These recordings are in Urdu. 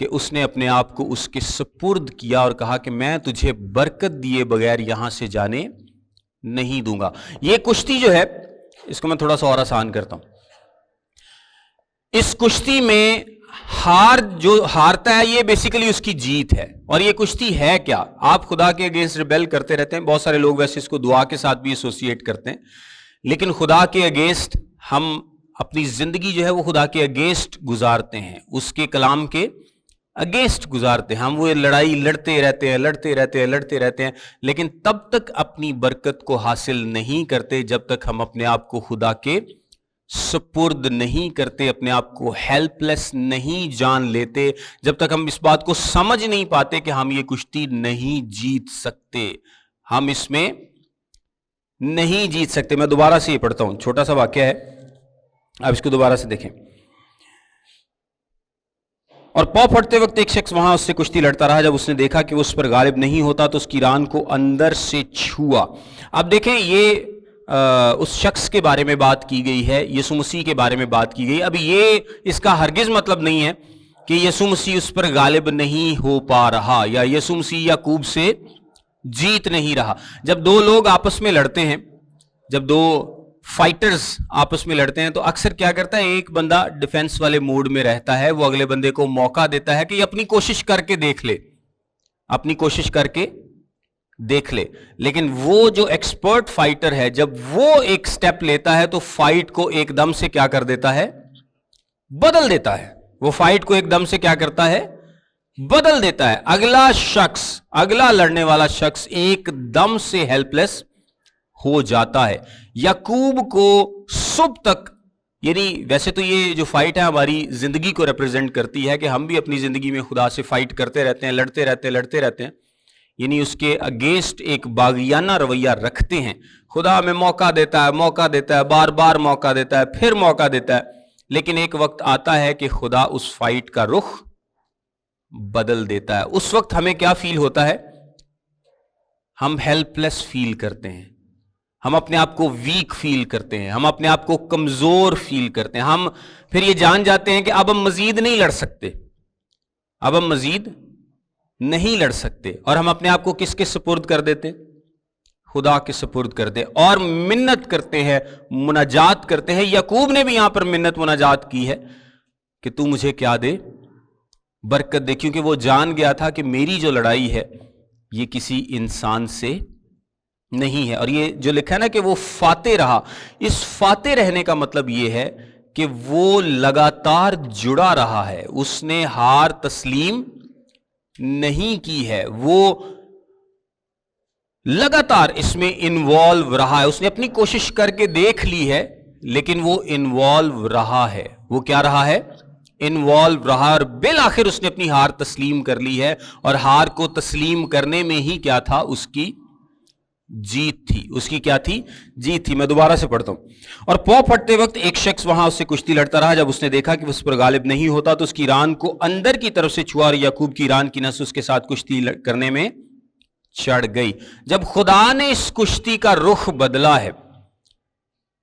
کہ اس نے اپنے آپ کو اس کے سپرد کیا اور کہا کہ میں تجھے برکت دیے بغیر یہاں سے جانے نہیں دوں گا. یہ کشتی جو ہے اس کو میں تھوڑا سا اور آسان کرتا ہوں. اس کشتی میں جو ہارتا ہے یہ بیسیکلی اس کی جیت ہے. اور یہ کشتی ہے کیا؟ آپ خدا کے اگینسٹ ریبیل کرتے رہتے ہیں. بہت سارے لوگ ویسے اس کو دعا کے ساتھ بھی ایسوسیٹ کرتے ہیں, لیکن خدا کے اگینسٹ ہم اپنی زندگی جو ہے وہ خدا کے اگینسٹ گزارتے ہیں, اس کے کلام کے اگینسٹ گزارتے ہیں. ہم وہ لڑائی لڑتے رہتے ہیں لیکن تب تک اپنی برکت کو حاصل نہیں کرتے جب تک ہم اپنے آپ کو خدا کے سپرد نہیں کرتے, اپنے آپ کو ہیلپ لیس نہیں جان لیتے, جب تک ہم اس بات کو سمجھ نہیں پاتے کہ ہم یہ کشتی نہیں جیت سکتے, ہم اس میں نہیں جیت سکتے. میں دوبارہ سے یہ پڑھتا ہوں, چھوٹا سا واقعہ ہے, آپ اس کو دوبارہ سے دیکھیں. اور پاؤں پھٹتے وقت ایک شخص وہاں اس سے کشتی لڑتا رہا. جب اس نے دیکھا کہ وہ اس پر غالب نہیں ہوتا تو اس کی ران کو اندر سے چھوا. اب دیکھیں یہ اس شخص کے بارے میں بات کی گئی ہے, یسوع مسیح کے بارے میں بات کی گئی. اب یہ اس کا ہرگز مطلب نہیں ہے کہ یسوع مسیح اس پر غالب نہیں ہو پا رہا یا یسوع مسیح یعقوب سے جیت نہیں رہا. جب دو لوگ آپس میں لڑتے ہیں, جب دو فائٹرز آپس میں لڑتے ہیں تو اکثر کیا کرتا ہے, ایک بندہ ڈیفenس والے موڈ میں رہتا ہے, وہ اگلے بندے کو موقع دیتا ہے کہ یہ اپنی کوشش کر کے دیکھ لے, اپنی کوشش کر کے دیکھ لے. لیکن وہ جو ایکسپرٹ فائٹر ہے جب وہ ایک سٹیپ لیتا ہے تو فائٹ کو ایک دم سے کیا کر دیتا ہے, بدل دیتا ہے. وہ فائٹ کو ایک دم سے کیا کرتا ہے, بدل دیتا ہے. اگلا شخص, اگلا لڑنے والا شخص ایک دم سے ہیلپ لیس ہو جاتا ہے. یعقوب کو صبح تک, یعنی ویسے تو یہ جو فائٹ ہے ہماری زندگی کو ریپرزینٹ کرتی ہے کہ ہم بھی اپنی زندگی میں خدا سے فائٹ کرتے رہتے ہیں, لڑتے رہتے ہیں, یعنی اس کے اگینسٹ ایک باغیانہ رویہ رکھتے ہیں. خدا ہمیں موقع دیتا ہے, بار بار موقع دیتا ہے, پھر موقع دیتا ہے, لیکن ایک وقت آتا ہے کہ خدا اس فائٹ کا رخ بدل دیتا ہے. اس وقت ہمیں کیا فیل ہوتا ہے, ہم ہیلپ لیس فیل کرتے ہیں, ہم اپنے آپ کو ویک فیل کرتے ہیں, ہم اپنے آپ کو کمزور فیل کرتے ہیں. ہم پھر یہ جان جاتے ہیں کہ اب ہم مزید نہیں لڑ سکتے, اب ہم مزید نہیں لڑ سکتے, اور ہم اپنے آپ کو کس کے سپرد کر دیتے, خدا کے سپرد کر دے, اور منت کرتے ہیں, مناجات کرتے ہیں. یعقوب نے بھی یہاں پر منت مناجات کی ہے کہ تو مجھے کیا دے, برکت دے, کیونکہ وہ جان گیا تھا کہ میری جو لڑائی ہے یہ کسی انسان سے نہیں ہے. اور یہ جو لکھا ہے نا کہ وہ فاتح رہا, اس فاتح رہنے کا مطلب یہ ہے کہ وہ لگاتار جڑا رہا ہے, اس نے ہار تسلیم نہیں کی ہے, وہ لگاتار اس میں انوالو رہا ہے. اس نے اپنی کوشش کر کے دیکھ لی ہے لیکن وہ انوالو رہا ہے. وہ کیا رہا ہے, انوالو رہا, اور بالآخر اس نے اپنی ہار تسلیم کر لی ہے. اور ہار کو تسلیم کرنے میں ہی کیا تھا, اس کی جیت تھی. اس کی کیا تھی, جیت تھی. میں دوبارہ سے پڑھتا ہوں. اور پاؤں پھٹتے وقت ایک شخص وہاں اس سے کشتی لڑتا رہا. جب اس نے دیکھا کہ اس پر غالب نہیں ہوتا تو اس کی ران کو اندر کی طرف سے چھوا, اور یعقوب کی ران کی نس اس کے ساتھ کشتی کرنے میں چڑھ گئی. جب خدا نے اس کشتی کا رخ بدلا ہے,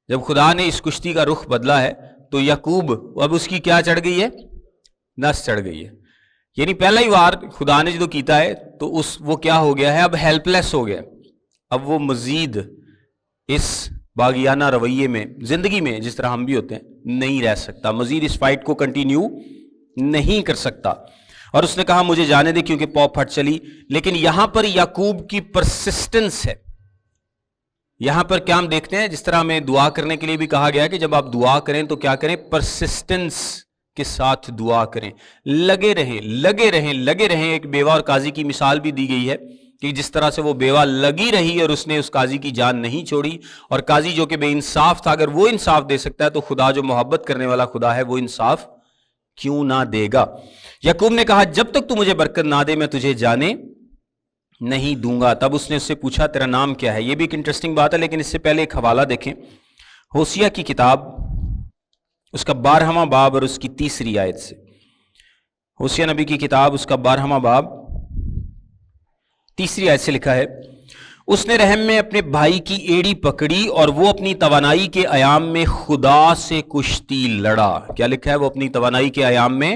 جب خدا نے اس کشتی کا رخ بدلا ہے تو یعقوب اب اس کی کیا چڑھ گئی ہے, نس چڑھ گئی ہے. یعنی پہلا ہی وار خدا نے جو کیتا ہے تو وہ کیا ہو گیا ہے, اب ہیلپ لیس ہو گیا. اب وہ مزید اس باغیانہ رویے میں, زندگی میں جس طرح ہم بھی ہوتے ہیں, نہیں رہ سکتا, مزید اس فائٹ کو کنٹینیو نہیں کر سکتا. اور اس نے کہا مجھے جانے دے کیونکہ پاؤں پھٹ چلی. لیکن یہاں پر یعقوب کی پرسسٹنس ہے. یہاں پر کیا ہم دیکھتے ہیں, جس طرح ہمیں دعا کرنے کے لیے بھی کہا گیا ہے کہ جب آپ دعا کریں تو کیا کریں, پرسسٹنس کے ساتھ دعا کریں, لگے رہیں. ایک بیوہ اور قاضی کی مثال بھی دی گئی ہے کہ جس طرح سے وہ بیوہ لگی رہی اور اس نے اس قاضی کی جان نہیں چھوڑی, اور قاضی جو کہ بے انصاف تھا, اگر وہ انصاف دے سکتا ہے تو خدا جو محبت کرنے والا خدا ہے وہ انصاف کیوں نہ دے گا. یعقوب نے کہا جب تک تو مجھے برکت نہ دے میں تجھے جانے نہیں دوں گا. تب اس نے اس سے پوچھا تیرا نام کیا ہے. یہ بھی ایک انٹرسٹنگ بات ہے, لیکن اس سے پہلے ایک حوالہ دیکھیں. ہوسیہ کی کتاب اس کا 12واں باب اور اس کی 3 آیت سے. ہوسیہ نبی کی کتاب اس کا 12واں باب 3 آیت سے لکھا ہے, اس نے رحم میں اپنے بھائی کی ایڑی پکڑی اور وہ اپنی توانائی کے ایام میں خدا سے کشتی لڑا. کیا لکھا ہے, وہ اپنی توانائی کے ایام میں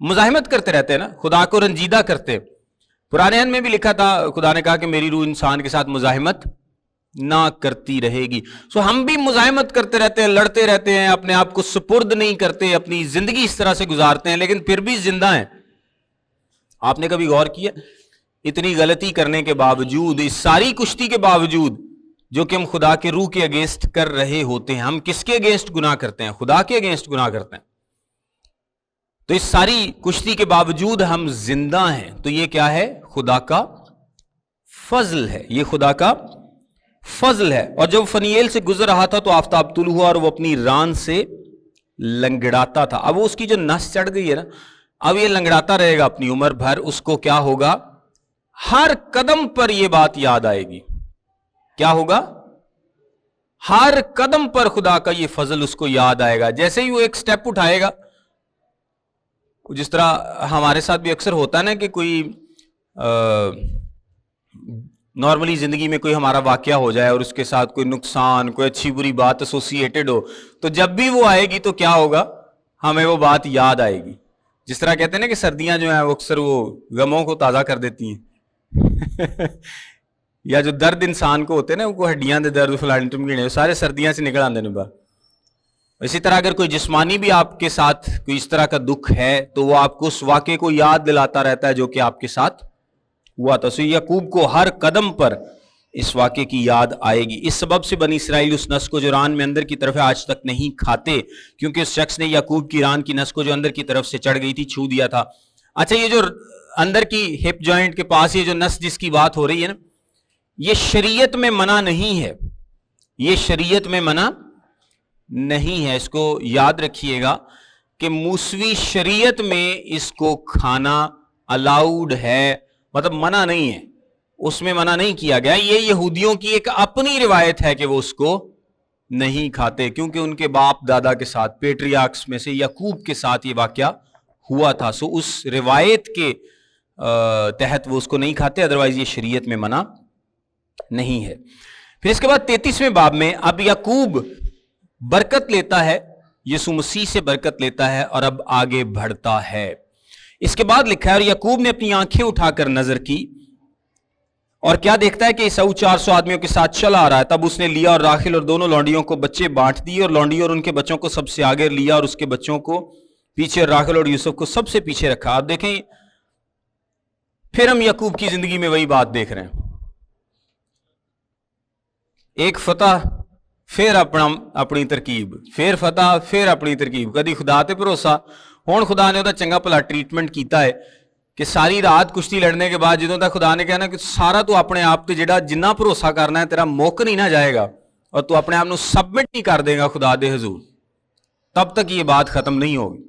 مزاحمت کرتے رہتے ہیں نا, خدا کو رنجیدہ کرتے. پرانے عہد میں بھی لکھا تھا, خدا نے کہا کہ میری روح انسان کے ساتھ مزاحمت نہ کرتی رہے گی. سو ہم بھی مزاحمت کرتے رہتے ہیں, لڑتے رہتے ہیں, اپنے آپ کو سپرد نہیں کرتے, اپنی زندگی اس طرح سے گزارتے ہیں, لیکن پھر بھی زندہ ہیں. آپ نے کبھی غور کیا اتنی غلطی کرنے کے باوجود, اس ساری کشتی کے باوجود جو کہ ہم خدا کے روح کے اگینسٹ کر رہے ہوتے ہیں, ہم کس کے اگینسٹ گناہ کرتے ہیں؟ خدا کے اگینسٹ گناہ کرتے ہیں. تو اس ساری کشتی کے باوجود ہم زندہ ہیں. تو یہ کیا ہے؟ خدا کا فضل ہے, یہ خدا کا فضل ہے. اور جب فنیل سے گزر رہا تھا تو آفتاب طلوع ہوا اور وہ اپنی ران سے لنگڑاتا تھا. اب وہ اس کی جو نس چڑھ گئی ہے نا, اب یہ لنگڑاتا رہے گا اپنی عمر بھر. اس کو کیا ہوگا؟ ہر قدم پر یہ بات یاد آئے گی. کیا ہوگا؟ ہر قدم پر خدا کا یہ فضل اس کو یاد آئے گا. جیسے ہی وہ ایک سٹیپ اٹھائے گا, جس طرح ہمارے ساتھ بھی اکثر ہوتا ہے نا کہ کوئی نارملی زندگی میں کوئی ہمارا واقعہ ہو جائے اور اس کے ساتھ کوئی نقصان, کوئی اچھی بری بات ایسوسیٹڈ ہو, تو جب بھی وہ آئے گی تو کیا ہوگا؟ ہمیں وہ بات یاد آئے گی. جس طرح کہتے ہیں نا کہ سردیاں جو ہیں وہ اکثر وہ غموں کو تازہ کر دیتی ہیں یا جو درد انسان کو ہوتے ہیں نا, وہ ہڈیاں دے درد فلانٹم گیڑے سارے سردیاں سے نکل آتے ہیں باہر. اسی طرح اگر کوئی جسمانی بھی آپ کے ساتھ کوئی اس طرح کا دکھ ہے تو وہ آپ کو اس واقعے کو یاد دلاتا رہتا ہے جو کہ آپ کے ساتھ ہوا تھا. سو یعقوب کو ہر قدم پر اس واقعے کی یاد آئے گی. اس سبب سے بنی اسرائیل اس نس کو جو ران میں اندر کی طرف ہے آج تک نہیں کھاتے, کیونکہ اس شخص نے یعقوب کی ران کی نس کو جو اندر کی طرف سے چڑھ گئی تھی چھو دیا تھا. اچھا, یہ جو اندر کی ہپ جوائنٹ کے پاس یہ جو نس جس کی بات ہو رہی ہے نا, یہ شریعت میں منع نہیں ہے, یہ شریعت میں منع نہیں ہے. اس کو یاد رکھیے گا کہ موسوی شریعت میں اس کو کھانا الاؤڈ ہے, مطلب منع نہیں ہے, اس میں منع نہیں کیا گیا. یہ یہودیوں کی ایک اپنی روایت ہے کہ وہ اس کو نہیں کھاتے, کیونکہ ان کے باپ دادا کے ساتھ پیٹریارکس میں سے یعقوب کے ساتھ یہ واقعہ ہوا تھا. سو اس روایت کے تحت وہ اس کو نہیں کھاتے, ادروائز یہ شریعت میں منع نہیں ہے. پھر اس کے بعد 33ویں باب میں اب یعقوب برکت لیتا ہے, یسوع مسیح سے برکت لیتا ہے اور اب آگے بڑھتا ہے. اس کے بعد لکھا ہے اور یعقوب نے اپنی آنکھیں اٹھا کر نظر کی اور کیا دیکھتا ہے کہ عیساؤ 400 آدمیوں کے ساتھ چلا آ رہا ہے. تب اس نے لیا اور راخل اور دونوں لونڈیوں کو بچے بانٹ دیے, اور لونڈی اور ان کے بچوں کو سب سے آگے لیا اور اس کے بچوں کو پیچھے, راخل اور یوسف کو سب سے پیچھے رکھا. آپ دیکھیں پھر ہم یعقوب کی زندگی میں وہی بات دیکھ رہے ہیں, ایک فتح پھر اپنی ترکیب, پھر فتح پھر اپنی ترکیب. کدی خدا تے بھروسہ, ہون خدا نے وہ چنگا پلا ٹریٹمنٹ کیتا ہے کہ ساری رات کشتی لڑنے کے بعد جدوں تک خدا نے کہنا کہ سارا تو اپنے آپ تے جڑا جنہ بھروسہ کرنا ہے تیرا موقع نہیں نہ جائے گا اور تو اپنے آپ نو سبمٹ نہیں کر دے گا خدا دے حضور, تب تک یہ بات ختم نہیں ہوگی.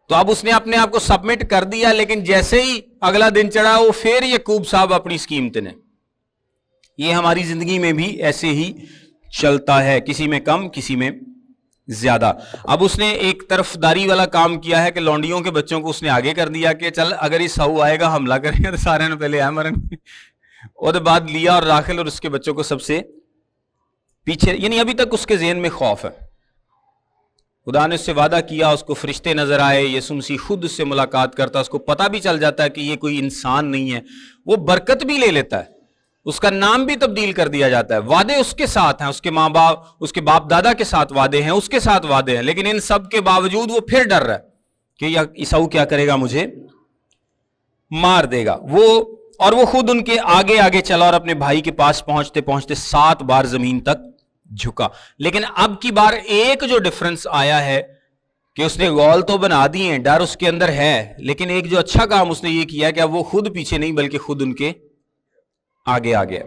تو اب اس نے اپنے آپ کو سبمٹ کر دیا, لیکن جیسے ہی اگلا دن چڑھا وہ پھر یعقوب صاحب اپنی اسکیم تے نے. یہ ہماری زندگی میں بھی ایسے ہی چلتا ہے, کسی میں کم کسی میں زیادہ. اب اس نے ایک طرف داری والا کام کیا ہے کہ لونڈیوں کے بچوں کو اس نے آگے کر دیا کہ چل اگر عیساؤ آئے گا حملہ کرے گا تو سارے نے پہلے مرن, اور بعد لیا اور راخل اور اس کے بچوں کو سب سے پیچھے. یعنی ابھی تک اس کے ذہن میں خوف ہے. خدا نے اس سے وعدہ کیا, اس کو فرشتے نظر آئے, یسوع مسیح خود اس سے ملاقات کرتا, اس کو پتہ بھی چل جاتا ہے کہ یہ کوئی انسان نہیں ہے. وہ برکت بھی لے لیتا ہے, اس کا نام بھی تبدیل کر دیا جاتا ہے, وعدے اس کے ساتھ ہیں, اس کے ماں باپ اس کے باپ دادا کے ساتھ وعدے ہیں, اس کے ساتھ وعدے ہیں, لیکن ان سب کے باوجود وہ پھر ڈر رہا ہے کہ عیساؤ کیا کرے گا, مجھے مار دے گا. اور وہ خود ان کے آگے آگے چلا اور اپنے بھائی کے پاس پہنچتے پہنچتے 7 بار زمین تک جھکا. لیکن اب کی بار ایک جو ڈفرنس آیا ہے کہ اس نے گول تو بنا دی ہیں, ڈر اس کے اندر ہے, لیکن ایک جو اچھا کام اس نے یہ کیا کہ اب وہ خود پیچھے نہیں بلکہ خود ان کے آگے آ گیا.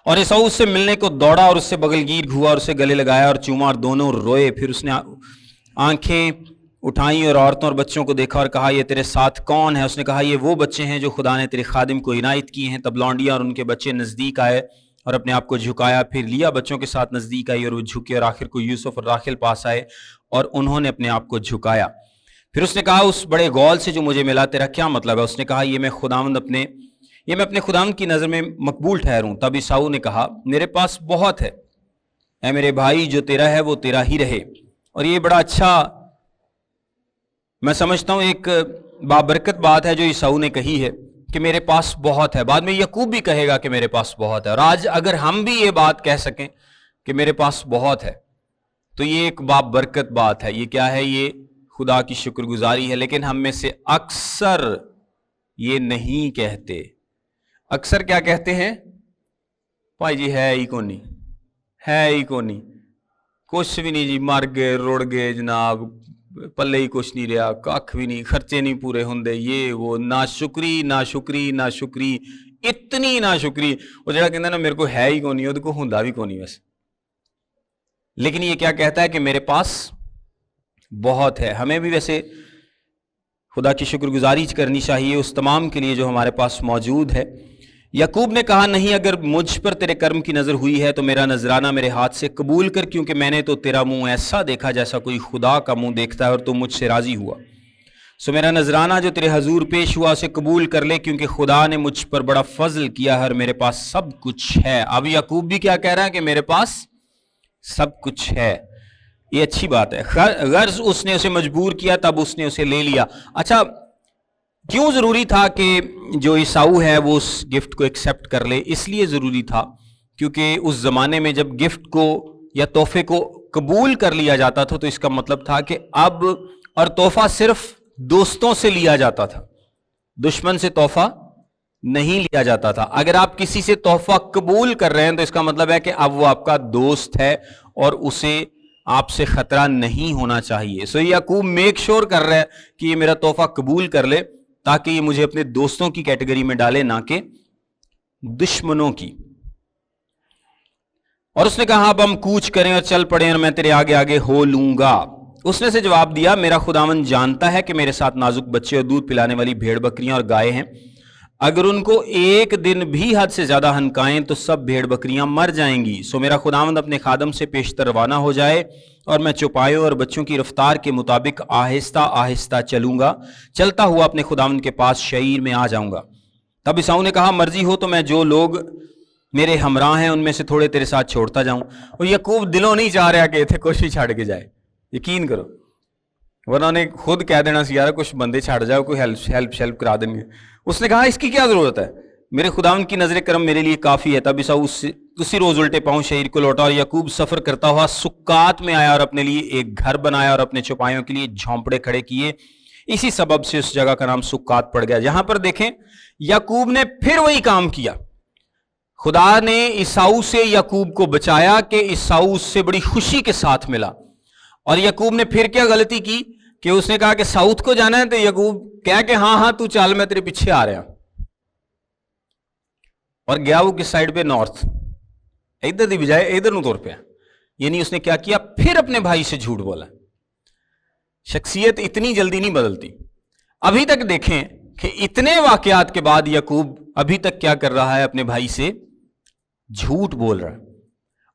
اور عیساؤ اس سے ملنے کو دوڑا اور اس سے بغل گیر ہوا اور اسے گلے لگایا اور چوما اور دونوں روئے. پھر اس نے آنکھیں اٹھائیں اور عورتوں اور بچوں کو دیکھا اور کہا یہ تیرے ساتھ کون ہے؟ اس نے کہا یہ وہ بچے ہیں جو خدا نے تیرے خادم کو عنایت کی ہیں. تب لونڈیاں اور ان کے بچے نزدیک آئے اور اپنے آپ کو جھکایا. پھر لیا بچوں کے ساتھ نزدیک آئی اور وہ جھکے, اور آخر کو یوسف اور راخل پاس آئے اور انہوں نے اپنے آپ کو جھکایا. پھر اس نے کہا اس بڑے گول سے جو مجھے ملا تیرا کیا مطلب ہے؟ اس نے کہا یہ میں اپنے خداوند کی نظر میں مقبول ٹھہروں. تب عیساؤ نے کہا میرے پاس بہت ہے, اے میرے بھائی جو تیرا ہے وہ تیرا ہی رہے. اور یہ بڑا اچھا میں سمجھتا ہوں ایک بابرکت بات ہے جو عیساؤ نے کہی ہے کہ میرے پاس بہت ہے. بعد میں یعقوب بھی کہے گا کہ میرے پاس بہت ہے. اور آج اگر ہم بھی یہ بات کہہ سکیں کہ میرے پاس بہت ہے تو یہ ایک بابرکت بات ہے. یہ کیا ہے؟ یہ خدا کی شکر گزاری ہے. لیکن ہم میں سے اکثر یہ نہیں کہتے. اکثر کیا کہتے ہیں؟ بھائی جی ہے ہی کونی، ہے ہی کونی، کچھ بھی نہیں جی، مر گئے رڑ گئے جناب، پلے ہی کچھ نہیں رہا، کھ بھی نہیں، خرچے نہیں پورے ہوندے، یہ وہ، ناشکری ناشکری ناشکری، اتنی ناشکری. وہ جڑا کہندا نا میرے کو ہے ہی کونی، وہ کو ہوندا بھی کونی ویسے. لیکن یہ کیا کہتا ہے کہ میرے پاس بہت ہے. ہمیں بھی ویسے خدا کی شکر گزاری کرنی چاہیے اس تمام کے لیے جو ہمارے پاس موجود ہے. یعقوب نے کہا نہیں، اگر مجھ پر تیرے کرم کی نظر ہوئی ہے تو میرا نذرانہ میرے ہاتھ سے قبول کر، کیونکہ میں نے تو تیرا منہ ایسا دیکھا جیسا کوئی خدا کا منہ دیکھتا ہے، اور تو مجھ سے راضی ہوا. سو میرا نذرانہ جو تیرے حضور پیش ہوا اسے قبول کر لے، کیونکہ خدا نے مجھ پر بڑا فضل کیا ہے اور میرے پاس سب کچھ ہے. اب یعقوب بھی کیا کہہ رہا ہے کہ میرے پاس سب کچھ ہے. یہ اچھی بات ہے. غرض اس نے اسے مجبور کیا، تب اس نے اسے لے لیا. اچھا، کیوں ضروری تھا کہ جو عیساؤ ہے وہ اس گفٹ کو ایکسیپٹ کر لے؟ اس لیے ضروری تھا کیونکہ اس زمانے میں جب گفٹ کو یا تحفے کو قبول کر لیا جاتا تھا تو اس کا مطلب تھا کہ اب، اور تحفہ صرف دوستوں سے لیا جاتا تھا، دشمن سے تحفہ نہیں لیا جاتا تھا. اگر آپ کسی سے تحفہ قبول کر رہے ہیں تو اس کا مطلب ہے کہ اب وہ آپ کا دوست ہے اور اسے آپ سے خطرہ نہیں ہونا چاہیے. سو یعقوب میک شور کر رہا ہے کہ یہ میرا تحفہ قبول کر لے تاکہ یہ مجھے اپنے دوستوں کی کیٹیگری میں ڈالے، نہ کہ دشمنوں کی. اور اس نے کہا اب ہم کوچ کریں اور چل پڑیں اور میں تیرے آگے آگے ہو لوں گا. اس نے سے جواب دیا میرا خداوند جانتا ہے کہ میرے ساتھ نازک بچے اور دودھ پلانے والی بھیڑ بکریاں اور گائے ہیں. اگر ان کو ایک دن بھی حد سے زیادہ ہنکائیں تو سب بھیڑ بکریاں مر جائیں گی. سو میرا خداوند اپنے خادم سے پیشتر روانہ ہو جائے اور میں چوپایوں اور بچوں کی رفتار کے مطابق آہستہ آہستہ چلوں گا. چلتا ہوا اپنے خداوند کے پاس شعیر میں آ جاؤں گا. تب عیساؤ نے کہا مرضی ہو تو میں جو لوگ میرے ہمراہ ہیں ان میں سے تھوڑے تیرے ساتھ چھوڑتا جاؤں. اور یعقوب دلوں نہیں چاہ رہا کہ تھے کچھ بھی چھاڑ کے جائے. یقین کرو، ورنہ نے خود کہہ دینا سی یار کچھ بندے چھاڑ جاؤ، کوئی ہیلپ کرا دیں گے. اس نے کہا اس کی کیا ضرورت ہے، میرے خداوند کی نظر کرم میرے لیے کافی ہے. تب عیساؤ اسی روز الٹے پاؤں شہر کو لوٹا. اور یعقوب سفر کرتا ہوا سکات میں آیا اور اپنے لیے ایک گھر بنایا اور اپنے چوپایوں کے لیے جھونپڑے کھڑے کیے. اسی سبب سے اس جگہ کا نام سکات پڑ گیا. یہاں پر دیکھیں یعقوب نے پھر وہی کام کیا. خدا نے عیساؤ سے یعقوب کو بچایا کہ عیساؤ اس سے بڑی خوشی کے ساتھ ملا. اور یعقوب نے پھر کیا غلطی کی کہ اس نے کہا کہ ساؤتھ کو جانا ہے تو یعقوب کہا کہ ہاں ہاں تو چال میں تیرے پیچھے آ رہا. اور گیا وہ کس سائڈ پہ؟ نارتھ. ادھر دی بجائے ادھر نو طور پہ. یعنی اس نے کیا کیا؟ پھر اپنے بھائی سے جھوٹ بولا. شخصیت اتنی جلدی نہیں بدلتی. ابھی تک دیکھیں کہ اتنے واقعات کے بعد یعقوب ابھی تک کیا کر رہا ہے؟ اپنے بھائی سے جھوٹ بول رہا ہے.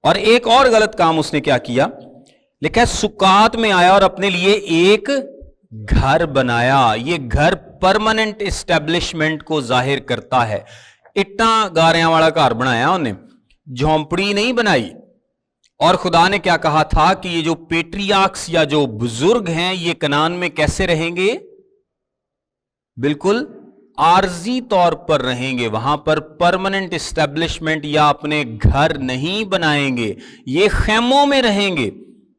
اور ایک اور غلط کام اس نے کیا کیا؟ لکھا ہے سکات میں آیا اور اپنے لیے ایک گھر بنایا. یہ گھر پرماننٹ اسٹیبلشمنٹ کو ظاہر کرتا ہے. اٹاں گاریاں والا گھر بنایا انہیں، جھونپڑی نہیں بنائی. اور خدا نے کیا کہا تھا کہ یہ جو پیٹریاکس یا جو بزرگ ہیں یہ کنعان میں کیسے رہیں گے؟ بالکل عارضی طور پر رہیں گے. وہاں پر پرماننٹ اسٹیبلشمنٹ یا اپنے گھر نہیں بنائیں گے. یہ خیموں میں رہیں گے.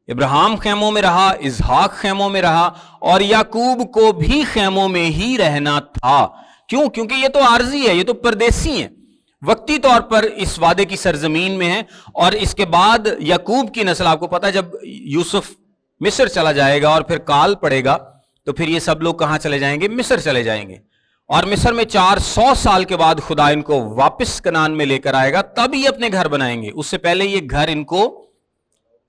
ابراہیم خیموں میں رہا، اسحاق خیموں میں رہا، اور یعقوب کو بھی خیموں میں ہی رہنا تھا. کیوں؟ کیونکہ یہ تو عارضی ہے، یہ تو پردیسی ہیں، وقتی طور پر اس وعدے کی سرزمین میں ہیں. اور اس کے بعد یعقوب کی نسل، آپ کو پتا جب یوسف مصر چلا جائے گا اور پھر کال پڑے گا تو پھر یہ سب لوگ کہاں چلے جائیں گے؟ مصر چلے جائیں گے. اور مصر میں 400 سال کے بعد خدا ان کو واپس کنعان میں لے کر آئے گا، تب یہ اپنے گھر بنائیں گے. اس سے پہلے یہ گھر ان کو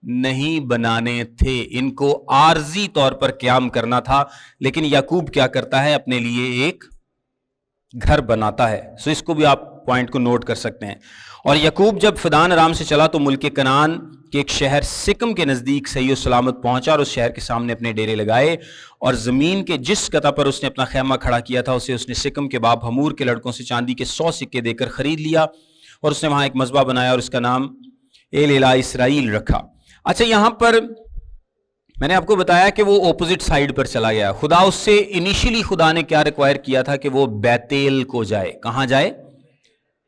نہیں بنانے تھے، ان کو عارضی طور پر قیام کرنا تھا. لیکن یعقوب کیا کرتا ہے؟ اپنے لیے ایک گھر بناتا ہے. سو اس کو بھی آپ پوائنٹ کو نوٹ کر سکتے ہیں. اور یعقوب جب فدان ارام سے چلا تو ملک کنعان کے ایک شہر سکم کے نزدیک صحیح و سلامت پہنچا اور اس شہر کے سامنے اپنے ڈیرے لگائے. اور زمین کے جس قطع پر اس نے اپنا خیمہ کھڑا کیا تھا اسے اس نے سکم کے باپ حمور کے لڑکوں سے چاندی کے 100 سکے دے کر خرید لیا. اور اس نے وہاں ایک مذبح بنایا اور اس کا نام ایل الہ اسرائیل رکھا. اچھا، یہاں پر میں نے آپ کو بتایا کہ وہ اپوزٹ سائڈ پر چلا گیا. خدا اس سے انیشلی خدا نے کیا ریکوائر کیا تھا کہ وہ بیتیل کو جائے. کہاں جائے؟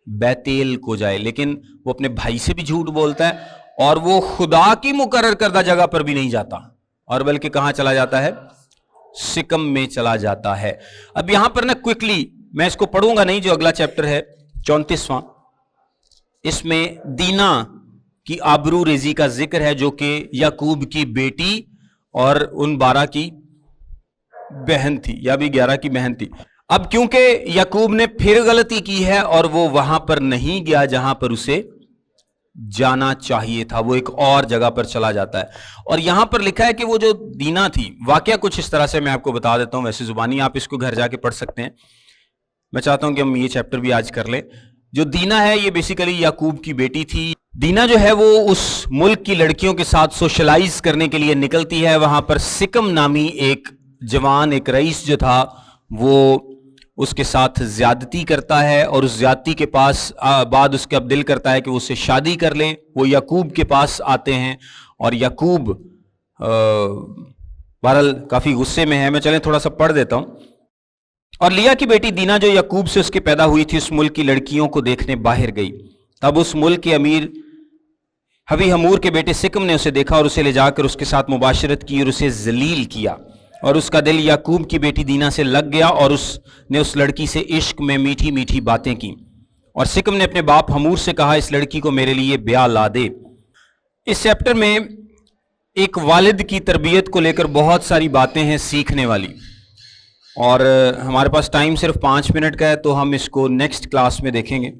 بیتیل کو جائے. لیکن وہ اپنے بھائی سے بھی جھوٹ بولتا ہے اور وہ خدا کی مقرر کردہ جگہ پر بھی نہیں جاتا اور بلکہ کہاں چلا جاتا ہے؟ سکم میں چلا جاتا ہے. اب یہاں پر نا کوئکلی میں اس کو پڑھوں گا نہیں, جو اگلا چیپٹر ہے 34واں, اس میں دینا کی آبرو ریزی کا ذکر ہے جو کہ یعقوب کی بیٹی اور ان 12 کی بہن تھی یا بھی 11 کی بہن تھی. اب کیونکہ یعقوب نے پھر غلطی کی ہے اور وہ وہاں پر نہیں گیا جہاں پر اسے جانا چاہیے تھا, وہ ایک اور جگہ پر چلا جاتا ہے. اور یہاں پر لکھا ہے کہ وہ جو دینا تھی, واقعہ کچھ اس طرح سے میں آپ کو بتا دیتا ہوں, ویسے زبانی آپ اس کو گھر جا کے پڑھ سکتے ہیں. میں چاہتا ہوں کہ ہم یہ چیپٹر بھی آج کر لیں. جو دینا ہے یہ بیسیکلی یعقوب کی بیٹی تھی. دینا جو ہے وہ اس ملک کی لڑکیوں کے ساتھ سوشلائز کرنے کے لیے نکلتی ہے. وہاں پر سکم نامی ایک جوان, ایک رئیس جو تھا, وہ اس کے ساتھ زیادتی کرتا ہے اور اس زیادتی کے پاس بعد اس کا دل کرتا ہے کہ وہ اس سے شادی کر لے. وہ یعقوب کے پاس آتے ہیں اور یعقوب بہرحال کافی غصے میں ہے. میں چلیں تھوڑا سا پڑھ دیتا ہوں. اور لیا کی بیٹی دینا جو یعقوب سے اس کے پیدا ہوئی تھی, اس ملک کی لڑکیوں کو دیکھنے باہر گئی. تب اس ملک کے امیر ہوی ہمور کے بیٹے سکم نے اسے دیکھا اور اسے لے جا کر اس کے ساتھ مباشرت کی اور اسے ذلیل کیا, اور اس کا دل یعقوب کی بیٹی دینا سے لگ گیا اور اس نے اس لڑکی سے عشق میں میٹھی میٹھی باتیں کی. اور سکم نے اپنے باپ ہمور سے کہا, اس لڑکی کو میرے لیے بیاہ لا دے. اس چیپٹر میں ایک والد کی تربیت کو لے کر بہت ساری باتیں ہیں سیکھنے والی, اور ہمارے پاس ٹائم صرف 5 منٹ کا ہے, تو ہم اس کو نیکسٹ کلاس میں دیکھیں گے.